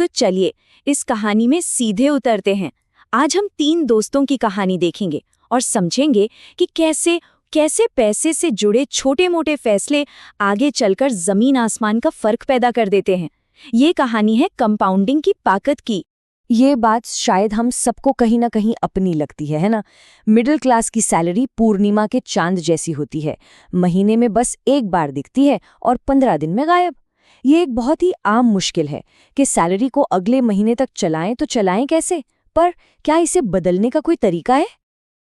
तो चलिए इस कहानी में सीधे उतरते हैं। आज हम 3 दोस्तों की कहानी देखेंगे और समझेंगे कि कैसे कैसे पैसे से जुड़े छोटे-मोटे फैसले आगे चलकर जमीन आसमान का फर्क पैदा कर देते हैं। ये कहानी है कंपाउंडिंग की ताकत की। ये बात शायद हम सबको कहीं ना कहीं अपनी लगती है ना। मिडिल क्लास की सैलरी पूर्णिमा के चांद जैसी होती है, महीने में बस एक बार दिखती है और 15 दिन में गायब। ये एक बहुत ही आम मुश्किल है कि सैलरी को अगले महीने तक चलाएं तो चलाएं कैसे, पर क्या इसे बदलने का कोई तरीका है?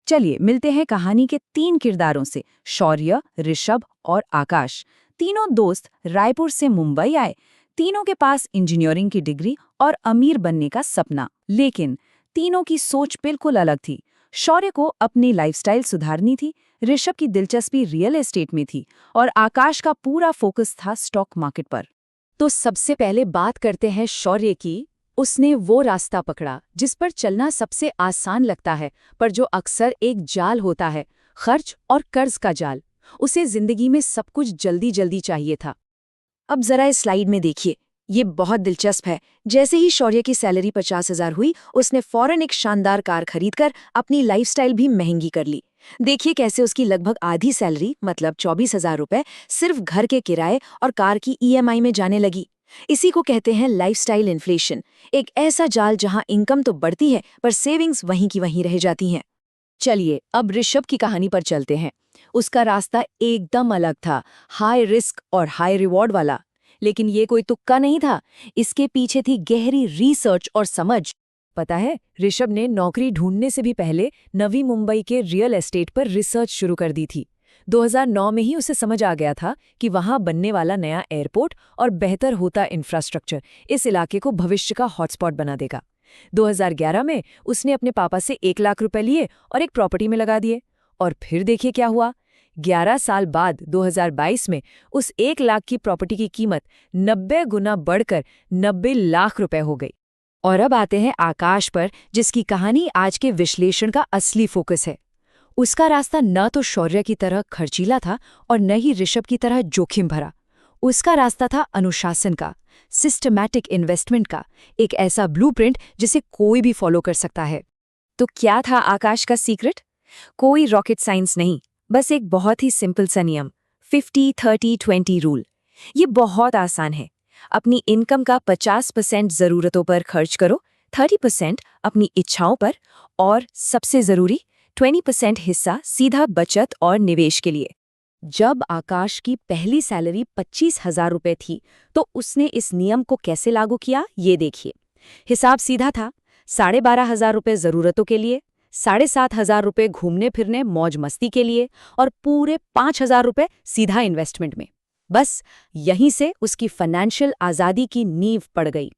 चलिए मिलते हैं कहानी के 3 किरदारों से, शौर्य, ऋषभ और आकाश। तीनों दोस्त रायपुर से मुंबई आए। तीनों के पास इंजीनियरिंग की डिग्री और अमीर बनने का सपना, लेकिन तीनों की सोच बिल्कुल अलग थी। शौर्य को अपनी लाइफस्टाइल सुधारनी थी, ऋषभ की दिलचस्पी रियल एस्टेट में थी और आकाश का पूरा फोकस था स्टॉक मार्केट पर। तो सबसे पहले बात करते हैं शौर्य की। उसने वो रास्ता पकड़ा जिस पर चलना सबसे आसान लगता है, पर जो अक्सर एक जाल होता है, खर्च और कर्ज का जाल। उसे जिंदगी में सब कुछ जल्दी जल्दी चाहिए था। अब जरा इस स्लाइड में देखिए, ये बहुत दिलचस्प है। जैसे ही शौर्य की सैलरी 50,000 हुई, उसने फौरन एक शानदार कार खरीदकर अपनी लाइफस्टाइल भी महंगी कर ली। देखिए कैसे उसकी लगभग आधी सैलरी, मतलब 24,000 रुपए, सिर्फ घर के किराए और कार की ईएमआई में जाने लगी। इसी को कहते हैं लाइफस्टाइल इन्फ्लेशन, एक ऐसा जाल जहां इनकम तो बढ़ती है पर सेविंग्स वहीं की वहीं रह जाती हैं। चलिए अब ऋषभ की कहानी पर चलते हैं। उसका रास्ता एकदम अलग था, हाई रिस्क और हाई रिवॉर्ड वाला। लेकिन ये कोई तुक्का नहीं था, इसके पीछे थी गहरी रिसर्च और समझ। पता है, ऋषभ ने नौकरी ढूंढने से भी पहले नवी मुंबई के रियल एस्टेट पर रिसर्च शुरू कर दी थी। 2009 में ही उसे समझ आ गया था कि वहां बनने वाला नया एयरपोर्ट और बेहतर होता इंफ्रास्ट्रक्चर इस इलाके को भविष्य का हॉटस्पॉट बना देगा। 2011 में उसने अपने पापा से 1 लाख रुपए लिए और एक प्रॉपर्टी में लगा दिए। और फिर देखिए क्या हुआ। 11 साल बाद 2022 में उस 1 लाख की प्रॉपर्टी की कीमत 90 गुना बढ़कर 90 लाख रुपए हो गई। और अब आते हैं आकाश पर, जिसकी कहानी आज के विश्लेषण का असली फोकस है। उसका रास्ता न तो शौर्य की तरह खर्चीला था और न ही ऋषभ की तरह जोखिम भरा। उसका रास्ता था अनुशासन का, सिस्टमैटिक इन्वेस्टमेंट का, एक ऐसा ब्लूप्रिंट जिसे कोई भी फॉलो कर सकता है। तो क्या था आकाश का सीक्रेट? कोई रॉकेट साइंस नहीं, बस एक बहुत ही सिंपल सा नियम, 50-30-20 रूल। ये बहुत आसान है। अपनी इनकम का 50% ज़रूरतों पर खर्च करो, 30% अपनी इच्छाओं पर और सबसे ज़रूरी 20% हिस्सा सीधा बचत और निवेश के लिए। जब आकाश की पहली सैलरी 25,000 रुपये थी, तो उसने इस नियम को कैसे लागू किया, ये देखिए। हिसाब सीधा था, 12,500 रुपये ज़रूरतों के लिए, 7,500 रुपये घूमने फिरने मौज मस्ती के लिए और पूरे 5,000 रुपये सीधा इन्वेस्टमेंट में। बस यहीं से उसकी फाइनेंशियल आज़ादी की नींव पड़ गई।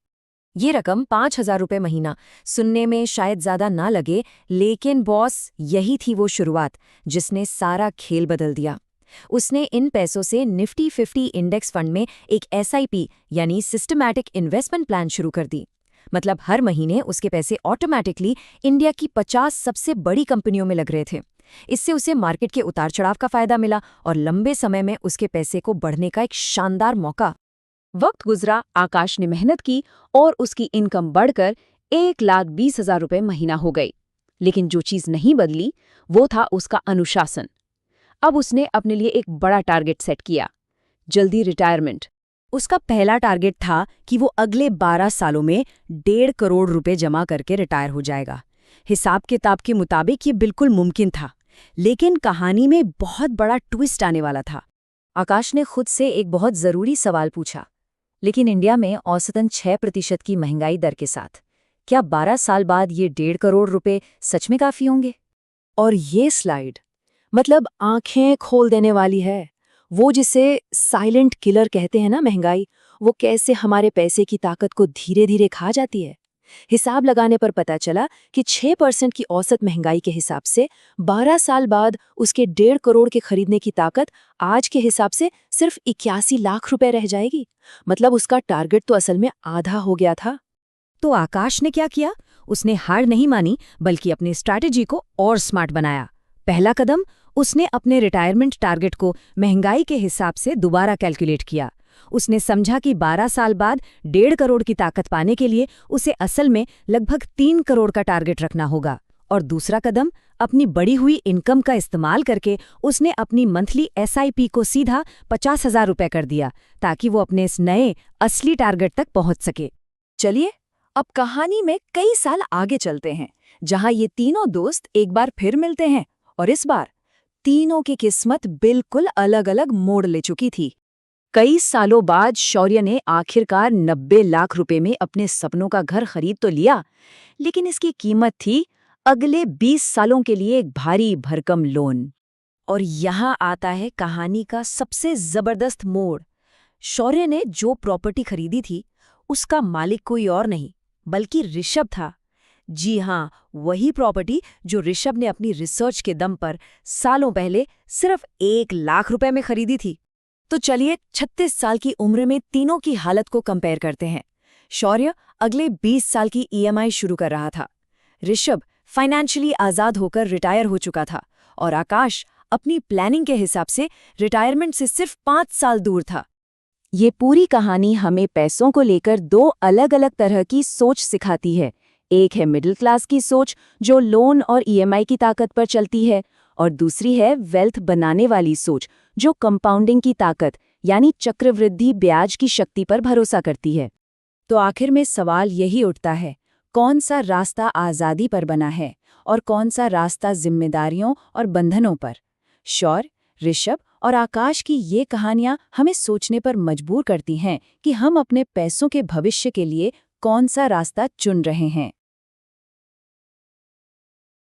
ये रकम 5,000 रुपये महीना सुनने में शायद ज़्यादा ना लगे, लेकिन बॉस, यही थी वो शुरुआत जिसने सारा खेल बदल दिया। उसने इन पैसों से निफ्टी 50 इंडेक्स फंड में एक SIP यानी सिस्टमैटिक इन्वेस्टमेंट प्लान शुरू कर दी। मतलब हर महीने उसके पैसे ऑटोमैटिकली इंडिया की 50 सबसे बड़ी कंपनियों में लग रहे थे। इससे उसे मार्केट के उतार चढ़ाव का फायदा मिला और लंबे समय में उसके पैसे को बढ़ने का एक शानदार मौका। वक्त गुजरा, आकाश ने मेहनत की और उसकी इनकम बढ़कर 1,20,000 रुपये महीना हो गई। लेकिन जो चीज़ नहीं बदली वो था उसका अनुशासन। अब उसने अपने लिए एक बड़ा टारगेट सेट किया, जल्दी रिटायरमेंट। उसका पहला टारगेट था कि वो अगले 12 सालों में 1.5 करोड़ रुपए जमा करके रिटायर हो जाएगा। हिसाब किताब के मुताबिक ये बिल्कुल मुमकिन था, लेकिन कहानी में बहुत बड़ा ट्विस्ट आने वाला था। आकाश ने खुद से एक बहुत ज़रूरी सवाल पूछा, लेकिन इंडिया में औसतन 6% की महंगाई दर के साथ क्या 12 साल बाद ये 1.5 करोड़ रुपए सच में काफ़ी होंगे? और ये स्लाइड मतलब आंखें खोल देने वाली है। वो जिसे साइलेंट किलर कहते हैं ना, महंगाई, वो कैसे हमारे पैसे की ताकत को धीरे धीरे खा जाती है। हिसाब लगाने पर पता चला कि 6% की औसत महंगाई के हिसाब से 12 साल बाद उसके 1.5 करोड़ के खरीदने की ताकत आज के हिसाब से सिर्फ 81 लाख रुपए रह जाएगी। मतलब उसका टारगेट तो असल में आधा हो गया था। तो आकाश ने क्या किया? उसने हार नहीं मानी, बल्कि अपनी स्ट्रैटेजी को और स्मार्ट बनाया। पहला कदम, उसने अपने रिटायरमेंट टारगेट को महंगाई के हिसाब से दोबारा कैलकुलेट किया। उसने समझा कि 12 साल बाद 1.5 करोड़ की ताकत पाने के लिए उसे असल में लगभग 3 करोड़ का टारगेट रखना होगा। और दूसरा कदम, अपनी बढ़ी हुई इनकम का इस्तेमाल करके उसने अपनी मंथली SIP को सीधा 50,000 रुपये कर दिया, ताकि वो अपने इस नए असली टारगेट तक पहुंच सके। चलिए अब कहानी में कई साल आगे चलते हैं, जहां ये तीनों दोस्त एक बार फिर मिलते हैं और इस बार तीनों की किस्मत बिल्कुल अलग-अलग मोड़ ले चुकी थी। कई सालों बाद शौर्य ने आखिरकार 90 लाख रुपए में अपने सपनों का घर खरीद तो लिया, लेकिन इसकी कीमत थी अगले 20 सालों के लिए एक भारी भरकम लोन। और यहाँ आता है कहानी का सबसे जबरदस्त मोड़। शौर्य ने जो प्रॉपर्टी खरीदी थी उसका मालिक कोई और नहीं बल्कि ऋषभ था। जी हाँ, वही प्रॉपर्टी जो ऋषभ ने अपनी रिसर्च के दम पर सालों पहले सिर्फ 1 लाख रुपए में खरीदी थी। तो चलिए 36 साल की उम्र में तीनों की हालत को कंपेयर करते हैं। शौर्य अगले 20 साल की EMI शुरू कर रहा था, ऋषभ फाइनेंशियली आज़ाद होकर रिटायर हो चुका था और आकाश अपनी प्लानिंग के हिसाब से रिटायरमेंट से सिर्फ 5 साल दूर था। ये पूरी कहानी हमें पैसों को लेकर 2 अलग-अलग तरह की सोच सिखाती है। एक है मिडिल क्लास की सोच जो लोन और EMI की ताकत पर चलती है, और दूसरी है वेल्थ बनाने वाली सोच जो कंपाउंडिंग की ताकत यानी चक्रवृद्धि ब्याज की शक्ति पर भरोसा करती है। तो आखिर में सवाल यही उठता है, कौन सा रास्ता आज़ादी पर बना है और कौन सा रास्ता जिम्मेदारियों और बंधनों पर? शौर्य, ऋषभ और आकाश की ये कहानियां हमें सोचने पर मजबूर करती हैं कि हम अपने पैसों के भविष्य के लिए कौन सा रास्ता चुन रहे हैं।